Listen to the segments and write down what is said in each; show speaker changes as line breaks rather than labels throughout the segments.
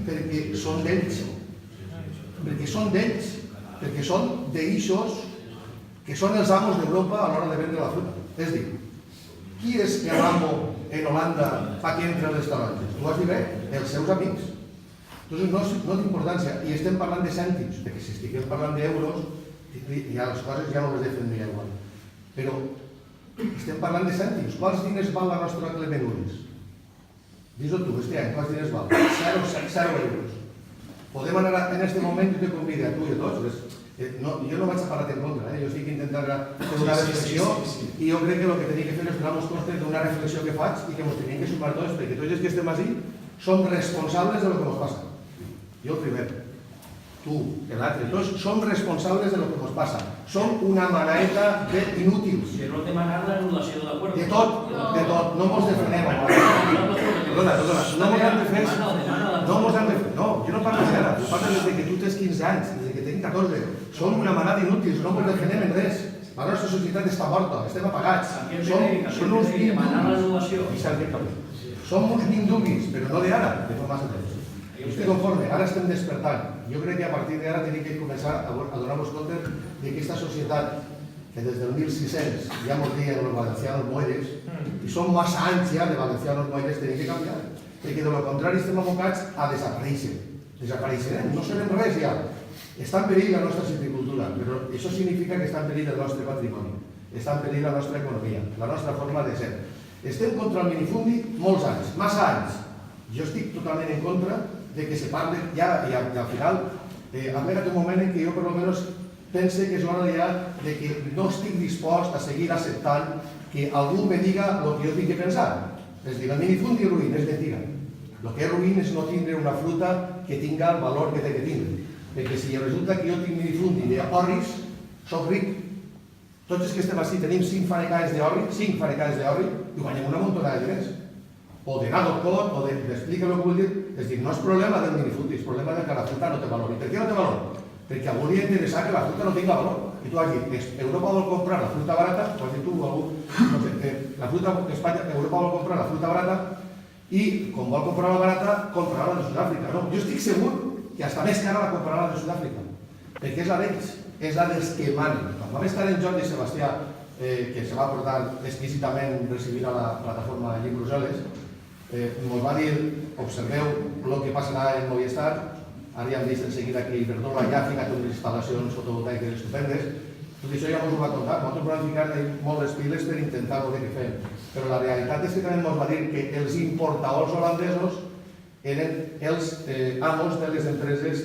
perquè són d'ells. Perquè són d'ells. Perquè són d'eixos que són els amos d'Europa a l'hora de vendre la fruta. És a dir, qui és el amo en Holanda fa que entre les taronges? Tu has dit bé, els seus amics. Entonces no té importància. I estem parlant de cèntims, perquè si estiguem parlant d'euros, ja les coses ja no les defendria igual. Però estem parlant de cèntims. Quants diners val la nostra Clement Ulis? Dis-ho tu, este any, quants diners val? 0 euros. Podem anar en aquest moment, jo te convido a tu i a tots, jo no vaig a parar en contra, jo estic intentant fer una reflexió i jo crec que el que tenim que fer és donar-nos compte d'una reflexió que faig i que ens tenim que sumar tots, perquè tots els que estem així som responsables de lo que ens passa. Jo el primer, tu, l'altre, tots som responsables de lo que ens passa. Som una manaeta d'inútils.
Però no demanar l'anul·lació de l'acord.
De tot, no mos defrenem. Perdona, no mos han de fer... No, jo no parlo d'ara, jo parlo des que tu tens 15 anys, des que tinc 14. Som una manada d'inútils, no mos defrenem en res. La nostra societat està morta, estem apagats. Som uns mindubis. Som uns mindubis, però no d'ara, de fa massa temps. Jo estic conforme, ara estem despertant. Jo crec que a partir d'ara tenim que començar a donar-nos compte d'aquesta societat que des del 1600 ja ens diuen els valencianos mueres, i són massa anys ja de valencianos mueres, tenim que canviar. Perquè de lo contrari estem abocats a desaparèixer. Desapareixerem, no serem res ja. Està en perill la nostra silvicultura, però això significa que està en perill el nostre patrimoni, està en perill la nostra economia, la nostra forma de ser. Estem contra el minifundi molts anys, massa anys. Jo estic totalment en contra de que se parle ja, i al final, ha arribat un moment en què jo per almenys pense que és hora ja de que no estic dispost a seguir acceptant que algú me diga el que jo tinc que pensar. És dir, el minifundi és ruïn, és mentira. El que és ruïn és no tindre una fruta que tinga el valor que té que tindre. Perquè si resulta que jo tinc minifundi d'orris, soc ric. Tots els que estem així tenim 5 fanecades d'orri, i guanyem una muntonada de diners. O de nado cot, o d'explica el que vull dir. És dir, no és problema del minifundi, és problema que la fruta no té valor. I per què no té valor? Perquè a algú li interessa que la fruta no tingui valor. I tu has dit, Europa vol comprar la fruta barata, ho has dit tu o algú, Europa vol comprar la fruta barata i, com vol comprar la barata, comprarà la de Sud-àfrica. No, jo estic segur que està més cara la comprarà la de Sud-àfrica, perquè és la d'ells, és la dels que manen. Quan vam estar en Jordi Sebastià, que se va portar explícitament recibint a la plataforma allí en Brussel·les, ens va dir, observeu el que passarà en Movistar. Ara ja hem vist en seguida que Iberdrola ja ha ficat unes instal·lacions fotovoltaiques estupendes. Tot això ja ens ho va contar. Nosaltres vam ficar molt les piles per intentar veure què fem. Però la realitat és que també ens va dir que els importadors holandesos eren els amos de les empreses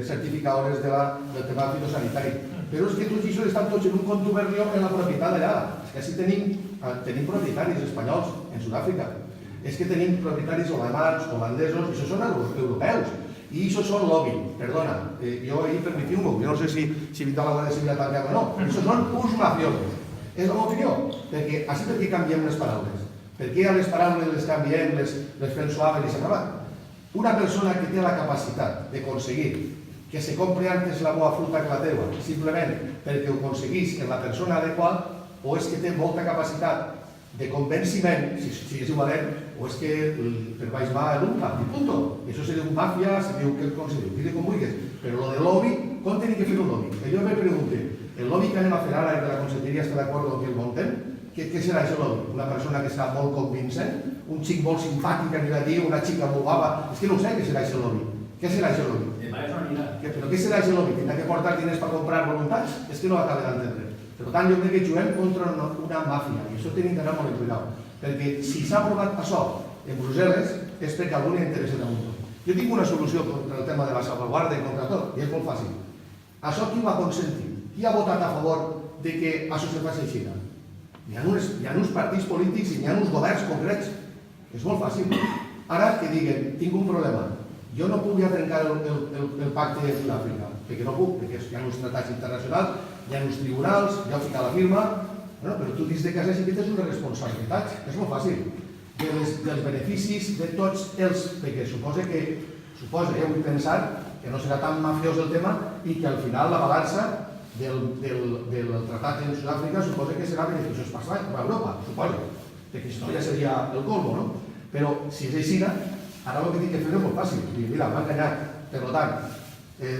certificadores del tema fitosanitari. Però és que tots això estan tots en un contubernio en la propietat d'allà. És que així tenim propietaris espanyols en Sud-àfrica. És que tenim propietaris alemans, holandesos, i això són europeus. I això són lobby, perdona. Jo ahir permetiu-m'ho, jo no sé si vindrà la Guàrdia Civil a tancar o no. Això són uns mafiosos. És la meva opinió. Perquè així per què canviem les paraules? Per què a les paraules les canviem, les fem suaves i s'ha acabat? Una persona que té la capacitat d'aconseguir que se compri antes la meva fruta que la teua, simplement perquè ho aconseguís en la persona adequada, o és que té molta capacitat de convenciment, si és igualent, o és que per baix va l'unca, i punto. Això se diu màfia, se diu com se diu, digues com vulguis. Però lo de lobby, com tenim que fer un lobby? Jo me pregunto, el lobby que anem a fer ara de la Conselleria està d'acord amb que el montem? Què serà això lobby? Una persona que està molt convincent? Un xic molt simpàtic anirà a dir, una xica molt guapa? És que no sé què serà això lobby. Què serà això lobby? Però què serà això lobby? Tindrà que portar diners per comprar voluntats? És que no ho acabo d'entendre. Per tant, jo crec que juguem contra una màfia, i això tenim d'anar molt en cuidado, perquè si s'ha aprovat això en Brussel·les és perquè a algú li interessa damunt. Jo tinc una solució contra el tema de la salvaguarda i contra tot, i és molt fàcil. Això qui ho ha consentit? Qui ha votat a favor de que això se faci així? Hi ha uns partits polítics i hi ha uns governs concrets. És molt fàcil. Ara que diguen, tinc un problema, jo no puc ja trencar el pacte de Sud-àfrica, perquè no puc, perquè hi ha uns tractats internacionals, hi ha uns tribunals, ja ho fica la firma, però tu dins de casa sí que tens unes responsabilitats, és molt fàcil, dels beneficis de tots els, perquè suposa, vull pensar, que no serà tan mafiós el tema i que al final la balança del tractat en Sud-àfrica suposa que serà beneficiós per a Europa, suposa, perquè si no ja seria el colmo, no? Però si és així, Ara el que tinc que fer és molt fàcil. Dir, mira, m'ha enganyat. Per tant,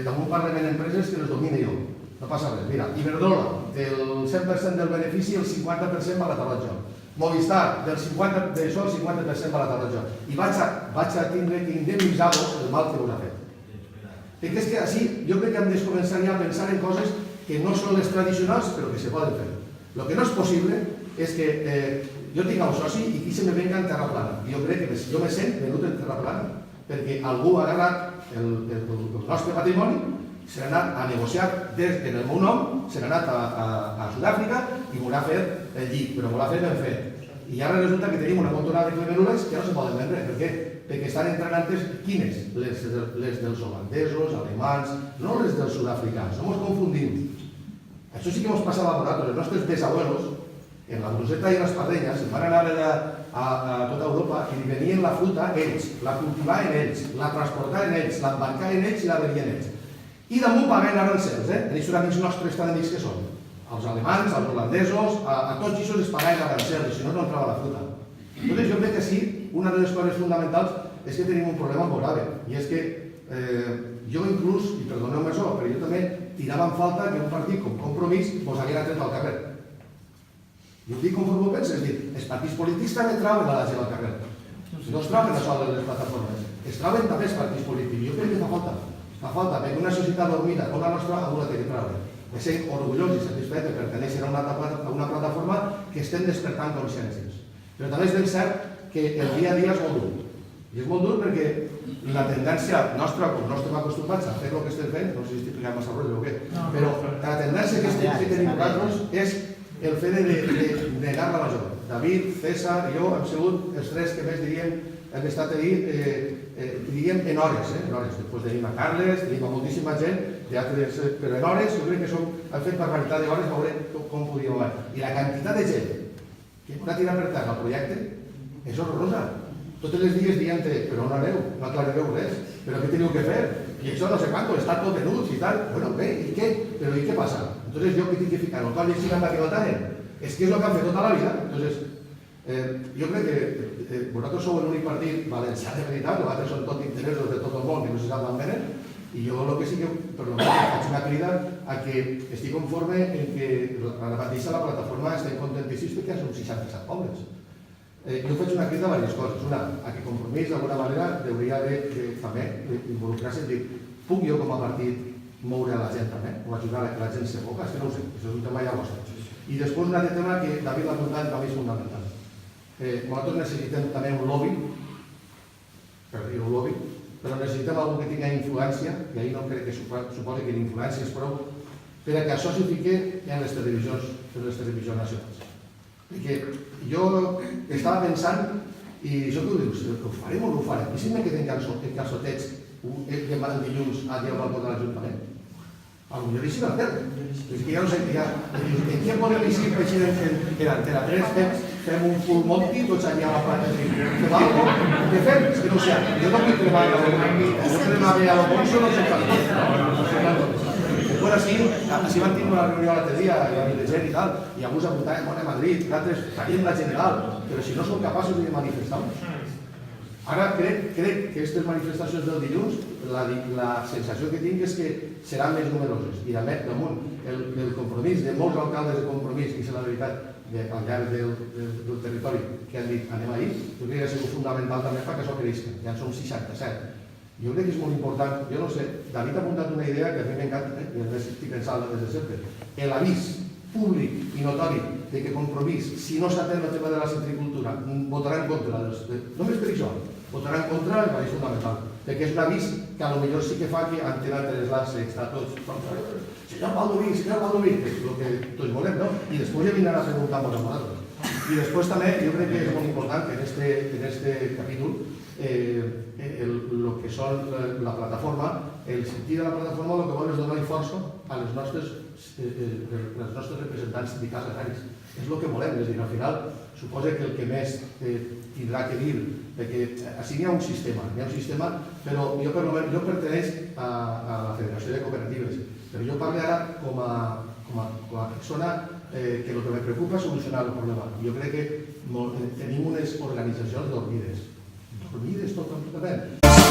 damunt parlem en empreses que les domine jo. No passa res. Mira, Iberdrola, del 100% del benefici, el 50% va a la Tarroja. Movistar, d'això el 50% va a la Tarroja. I vaig a tindre que indemnitzar-lo el mal que us ha fet. Perquè és que així jo crec que hem de començar ja a pensar en coses que no són les tradicionals, però que se poden fer. El que no és possible és que jo tinc un soci i aquí se me venga en terra plana. I jo crec que jo me sent venut en terra plana, perquè algú ha agarrat el nostre patrimoni, se n'ha anat a negociar en el meu nom, se n'ha anat a Sud-àfrica i m'ho ha fet el llit, però m'ho ha fet ben fet. I ara resulta que tenim una montonada de clemerules que no se poden vendre. Per què? Perquè estan entrant antes, quines? Les dels holandesos, alemans, no les dels sud-africans, no ens confundim. Això sí que ens passava a nosaltres, els nostres bisabuelos, en la Bruseta i les Pardenyes, se'n van anar allà a tota Europa i venien la fruita ells, la cultivaven ells, la transportaven ells, l'embarcaven ells i la venien ells. I damunt pagaven arancels, aquests amics nostres tan amics que són. Els alemans, els holandesos, a tots aquests es pagaven arancels, si no, no entrava la fruita. Entonces jo crec que sí, una de les coses fonamentals és que tenim un problema molt grave, i és que jo inclús, i perdoneu-me això, però jo també tirava en falta que un partit com Compromís mos haguera tret al carrer. Jo dic conforme ho penso, és dir, els partits polítics també trauen a la gent al carrer. No es trauen a soles les plataformes, es trauen també els partits polítics. Jo crec que fa falta. Fa falta, perquè una societat dormida com la nostra algú la té que treure. De ser orgullós i satisfet de pertenèixer a una plataforma que estem despertant consciències. Però també és ben cert que el dia a dia és molt dur. I és molt dur perquè la tendència nostra, com no estem acostumats a fer el que estem fent, no sé si estic explicant massa rotllo o què, però la tendència que tenim nosaltres és el fet de negar la major. David, César i jo hem sigut els tres que més hem estat a dir, diríem en hores. Després tenim a Carles, tenim a moltíssima gent, però en hores jo crec que hem fet barbaritat de hores, veure com podíem anar. I la quantitat de gent que ha tirat per terra el projecte és horrorosa. Tots els dies dient, però on aneu? No aclarireu res. Però què teniu que fer? I això no sé quant, està tot venuts i tal. Bueno, bé, i què? Però i què passa? Entonces jo que tinc que ficar el coll així amb la que no tenen. És que és el que han fet tota la vida. Entonces, jo crec que vosaltres sou l'únic partit valencià de veritat, vosaltres són tot interessos de tot el món que no se sap d'on venen, i jo el que sí que, per lo menos, faig una crida a que estic conforme en que la mateixa la plataforma estem contentíssims perquè són 67 pobles. Jo faig una crida a diverses coses. Una, a que Compromís d'alguna manera hauria de també involucrar-se i dir, puc jo com a partit moure la gent també, o ajudar a que la gent s'evoca? És que no ho sé, això és un tema ja vostre. I després un altre tema que David l'ha apuntat també és fundamental. Nosaltres necessitem també un lobby, per dir un lobby, però necessitem algú que tingui influència, i ahir no crec que suposi que l'influència és prou, per a que això s'hi fiqui en les televisions nacionals. Perquè jo estava pensant, i això que ho dius, ho farem o no ho farem? I si me queden calçotets el dilluns a dir al balcó de l'Ajuntament? Potser hi serà terra. És que ja no sé, en què podem eixir per eixir en Antena 3, fem un full monty, tots allà a la plata de fem alguna cosa? Què fem? És que no sé, jo no vull cremar a l'Alfonso, jo cremava a l'Alfonso, no sé què. Bueno, així van tenir una reunió l'altre dia, de gent i tal, i alguns apuntaven a Madrid, d'altres faríem la general, però si no som capaços de manifestar-nos. Ara crec que aquestes manifestacions del dilluns, la sensació que tinc és que seran més numeroses. I a més, damunt el compromís de molts alcaldes de Compromís, que és la veritat, al llarg del territori, que han dit anem ahir, jo crec que ha sigut fundamental també perquè això creixi. Ja en som 67. Jo crec que és molt important, jo no sé, David ha apuntat una idea que a mi m'encanta, i a més estic pensant des de sempre. L'avís públic i notori de que Compromís, si no s'atén el tema de la citricultura, votarà en contra. Només per això, votarà en contra el país fundamental. Perquè és un avís que potser sí que fa que Antena 3 està tots senyor Baldoví, que és el que tots volem, no? I després ja vindran a preguntar-nos a nosaltres. I després també jo crec que és molt important que en este capítol el que són la plataforma, el sentit de la plataforma el que vol és donar-li força a les nostres representants sindicals agraris. És el que volem, és a dir, al final suposa que el que més tindrà que dir, perquè així n'hi ha un sistema, però jo perteneix a la Federació de Cooperatives, però jo parlo ara com a persona que el que me preocupa és solucionar el problema. Jo crec que tenim unes organitzacions dormides, prohibides totalment.